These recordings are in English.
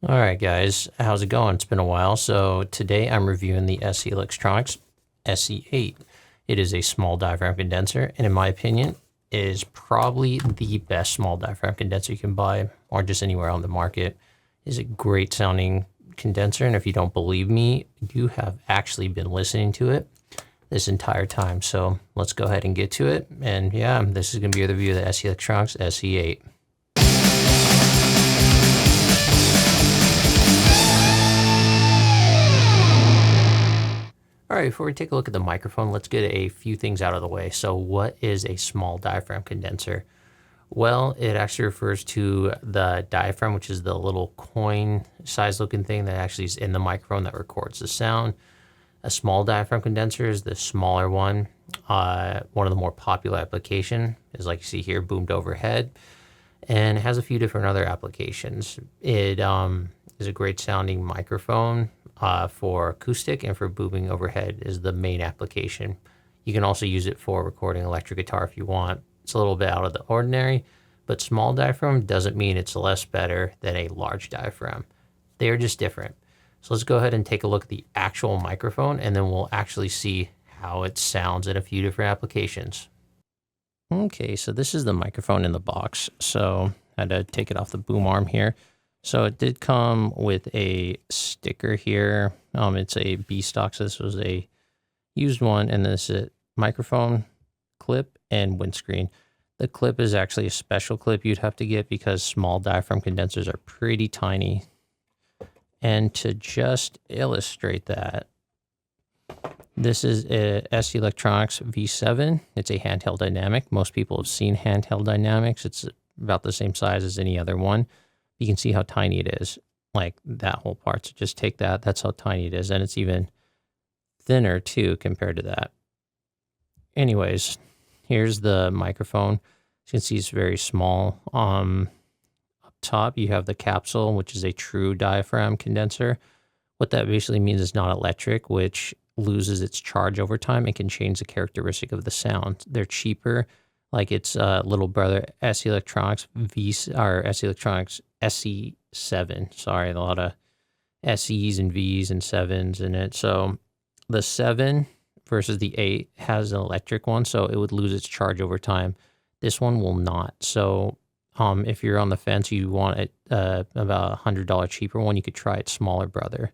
All right, guys, how's it going? It's been a while. So today I'm reviewing the SE Electronics sE8. It is a small diaphragm condenser, and in my opinion, is probably the best small diaphragm condenser you can buy, or just anywhere on the market. It is a great sounding condenser, and if you don't believe me, you have actually been listening to it this entire time. So let's go ahead and get to it. And yeah, this is going to be the review of the SE Electronics sE8. All right, before we take a look at the microphone, let's get a few things out of the way. So what is a small diaphragm condenser? Well, it actually refers to the diaphragm, which is the little coin size looking thing that actually is in the microphone that records the sound. A small diaphragm condenser is the smaller one. One of the more popular application is, like you see here, boomed overhead, and it has a few different other applications. It is a great sounding microphone for acoustic, and for booming overhead is the main application. You can also use it for recording electric guitar if you want. It's a little bit out of the ordinary, but small diaphragm doesn't mean it's less better than a large diaphragm. They're just different. So let's go ahead and take a look at the actual microphone, and then we'll actually see how it sounds in a few different applications. Okay, so this is the microphone in the box. So I had to take it off the boom arm here. So it did come with a sticker here. It's a B stock, so this was a used one, and this is a microphone clip and windscreen. The clip is actually a special clip you'd have to get because small diaphragm condensers are pretty tiny. And to just illustrate that, this is a SE Electronics V7. It's a handheld dynamic. Most people have seen handheld dynamics. It's about the same size as any other one. You can see how tiny it is, like that whole part. So just take that. That's how tiny it is. And it's even thinner too compared to that. Anyways, here's the microphone. As you can see, it's very small. Up top, you have the capsule, which is a true diaphragm condenser. What that basically means is not electric, which loses its charge over time and can change the characteristic of the sound. They're cheaper. Like its little brother, SE Electronics SE Electronics sE7. Sorry, a lot of SEs and Vs and 7s in it. So the 7 versus the 8 has an electric one, so it would lose its charge over time. This one will not. So if you're on the fence, you want it about $100 cheaper one, you could try its smaller brother.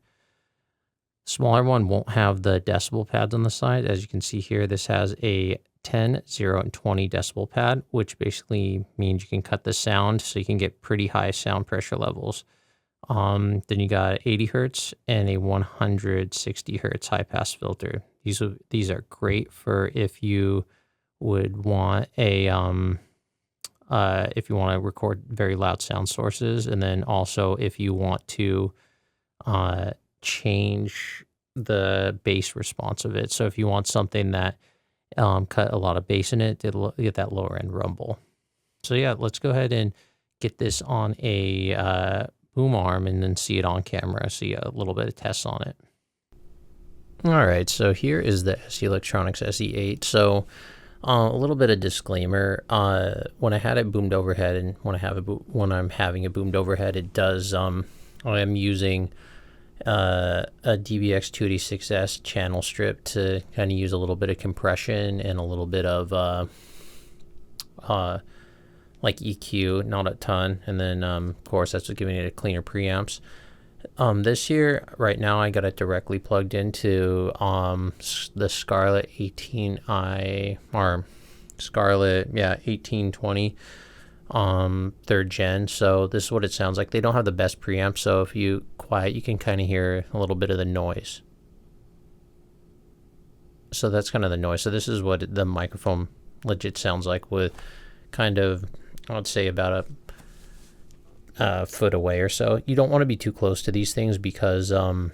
Smaller one won't have the decibel pads on the side. As you can see here, this has a 10, 0, and 20 decibel pad, which basically means you can cut the sound so you can get pretty high sound pressure levels. Then you got 80 hertz and a 160 hertz high pass filter. These are great for if you would want a if you want to record very loud sound sources, and then also if you want to change the bass response of it. So if you want something that cut a lot of bass in it, it'll get that lower end rumble. So yeah, let's go ahead and get this on a boom arm and then see it on camera, see a little bit of tests on it. All right, so here is the SE Electronics sE8. So a little bit of disclaimer, when I had it boomed overhead and when I'm having it boomed overhead, it does, I am using a DBX286S channel strip to kind of use a little bit of compression and a little bit of like EQ, not a ton, and then of course that's what's giving it a cleaner preamps. This here, right now, I got it directly plugged into the Scarlett 18i, or Scarlett, yeah, 1820 3rd gen. So this is what it sounds like. They don't have the best preamp, so if you quiet, you can kind of hear a little bit of the noise. So that's kind of the noise. So this is what the microphone legit sounds like, with kind of, I would say, about a foot away or so. You don't want to be too close to these things because you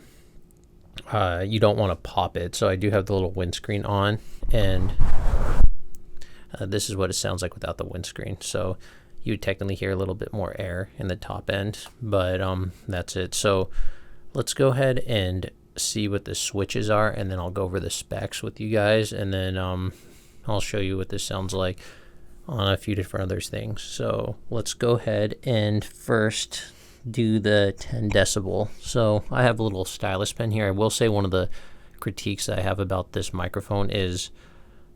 don't want to pop it. So I do have the little windscreen on, and this is what it sounds like without the windscreen. So you would technically hear a little bit more air in the top end, but that's it. So let's go ahead and see what the switches are, and then I'll go over the specs with you guys, and then I'll show you what this sounds like on a few different other things. So let's go ahead and first do the 10 decibel. So I have a little stylus pen here. I will say one of the critiques that I have about this microphone is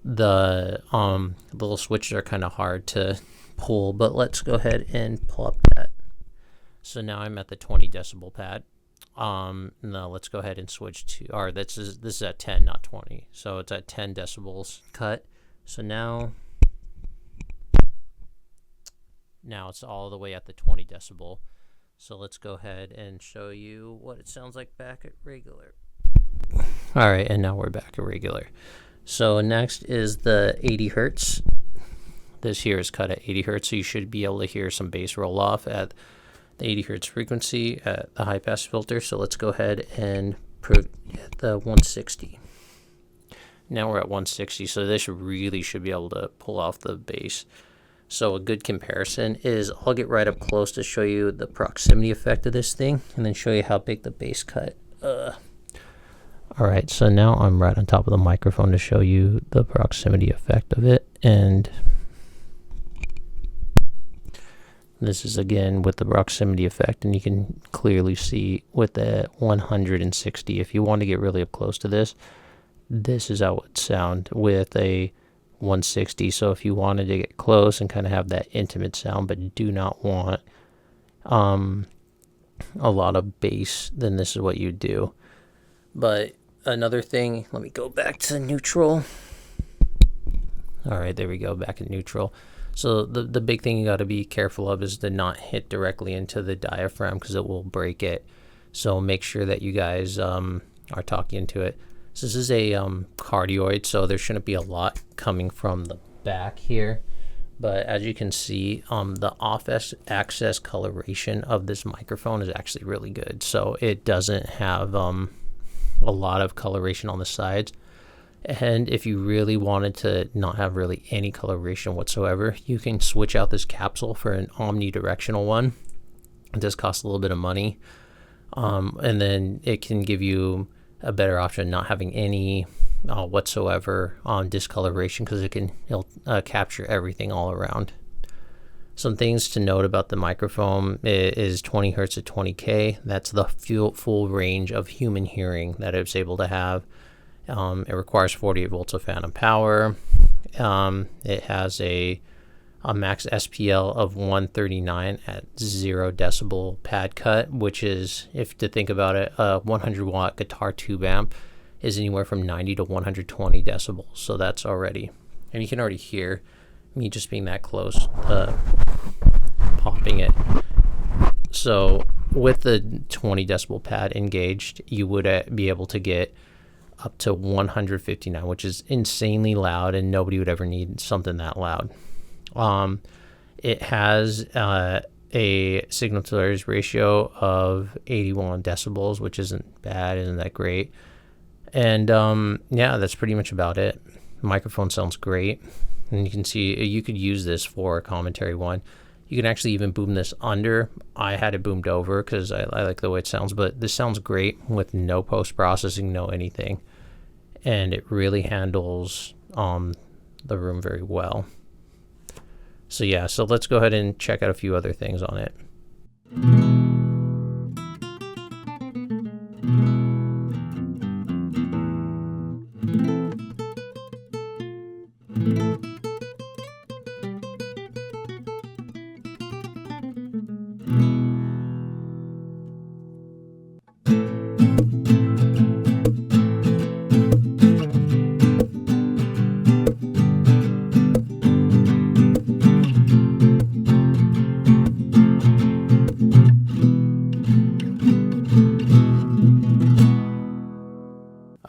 the little switches are kind of hard to pull, but let's go ahead and pull up that. So now I'm at the 20 decibel pad. Now let's go ahead and switch to, or this is at 10, not 20. So it's at 10 decibels cut. So now it's all the way at the 20 decibel. So let's go ahead and show you what it sounds like back at regular. All right, and now we're back at regular. So next is the 80 hertz. This here is cut at 80 hertz, so you should be able to hear some bass roll off at the 80 hertz frequency at the high pass filter. So let's go ahead and put the 160. Now we're at 160, so this really should be able to pull off the bass. So a good comparison is I'll get right up close to show you the proximity effect of this thing and then show you how big the bass cut. All right, so now I'm right on top of the microphone to show you the proximity effect of it. And this is again with the proximity effect, and you can clearly see with the 160, if you want to get really up close to this, this is how it would sound with a 160. So if you wanted to get close and kind of have that intimate sound, but do not want a lot of bass, then this is what you do. But another thing, let me go back to neutral. All right, there we go, back in neutral. So the big thing you got to be careful of is to not hit directly into the diaphragm because it will break it. So make sure that you guys are talking into it. So this is a cardioid, so there shouldn't be a lot coming from the back here. But as you can see, the off-axis coloration of this microphone is actually really good. So it doesn't have a lot of coloration on the sides. And if you really wanted to not have really any coloration whatsoever, you can switch out this capsule for an omnidirectional one. It does cost a little bit of money. And then it can give you a better option not having any whatsoever discoloration because it'll capture everything all around. Some things to note about the microphone is 20 hertz at 20K. That's the full range of human hearing that it's able to have. It requires 48 volts of phantom power. It has a max SPL of 139 at 0 decibel pad cut, which is, if to think about it, a 100 watt guitar tube amp is anywhere from 90 to 120 decibels. So that's already, and you can already hear me just being that close, popping it. So with the 20 decibel pad engaged, you would be able to get up to 159, which is insanely loud, and nobody would ever need something that loud. It has a signal to noise ratio of 81 decibels, which isn't bad, isn't that great. And yeah, that's pretty much about it. The microphone sounds great, and you can see you could use this for a commentary one. You can actually even boom this under. I had it boomed over because I like the way it sounds, but this sounds great with no post-processing, no anything. And it really handles the room very well. So yeah, so let's go ahead and check out a few other things on it.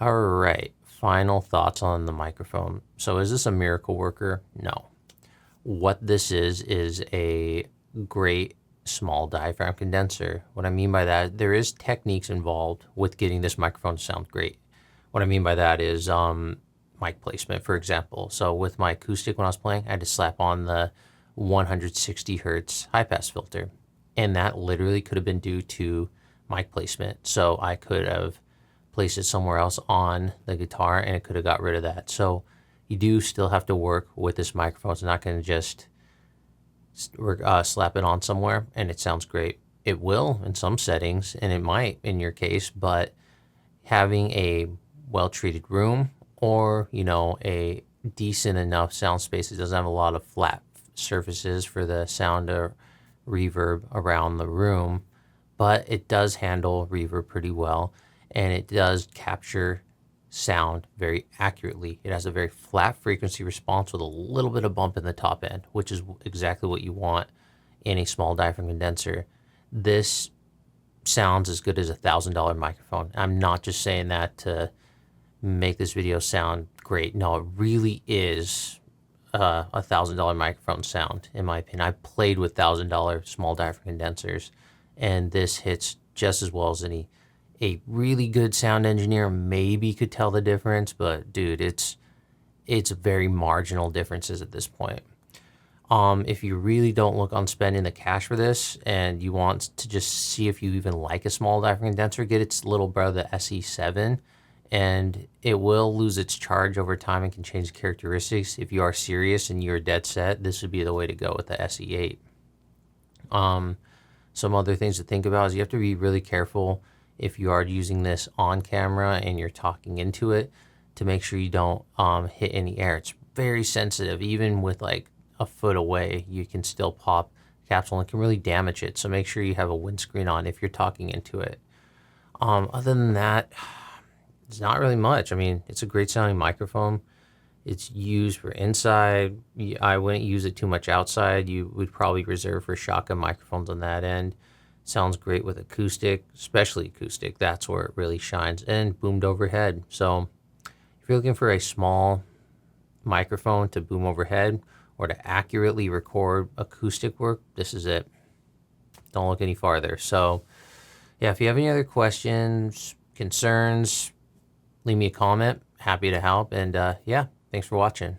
All right, final thoughts on the microphone. So is this a miracle worker? No. What this is a great small diaphragm condenser. What I mean by that, there is techniques involved with getting this microphone to sound great. What I mean by that is mic placement, for example. So with my acoustic when I was playing, I had to slap on the 160 hertz high pass filter. And that literally could have been due to mic placement. So I could have placed it somewhere else on the guitar and it could have got rid of that. So you do still have to work with this microphone. It's not going to just slap it on somewhere and it sounds great. It will in some settings, and it might in your case, but having a well-treated room, or a decent enough sound space that doesn't have a lot of flat surfaces for the sound or reverb around the room, but it does handle reverb pretty well, and it does capture sound very accurately. It has a very flat frequency response with a little bit of bump in the top end, which is exactly what you want in a small diaphragm condenser. This sounds as good as $1,000 microphone. I'm not just saying that to make this video sound great. No, it really is $1,000 microphone sound, in my opinion. I've played with $1,000 small diaphragm condensers, and this hits just as well as any. A really good sound engineer maybe could tell the difference, but dude, it's very marginal differences at this point. If you really don't look on spending the cash for this, and you want to just see if you even like a small diaphragm condenser, get its little brother, the sE8, and it will lose its charge over time and can change characteristics. If you are serious and you're dead set, this would be the way to go with the sE8. Some other things to think about is you have to be really careful if you are using this on camera and you're talking into it, to make sure you don't hit any air. It's very sensitive. Even with like a foot away, you can still pop capsule and it can really damage it. So make sure you have a windscreen on if you're talking into it. Other than that, it's not really much. I mean, it's a great sounding microphone. It's used for inside. I wouldn't use it too much outside. You would probably reserve for shotgun microphones on that end. Sounds great with acoustic, especially acoustic. That's where it really shines, and boomed overhead. So if you're looking for a small microphone to boom overhead or to accurately record acoustic work, this is it. Don't look any farther. So yeah, if you have any other questions, concerns, leave me a comment. Happy to help. And yeah, thanks for watching.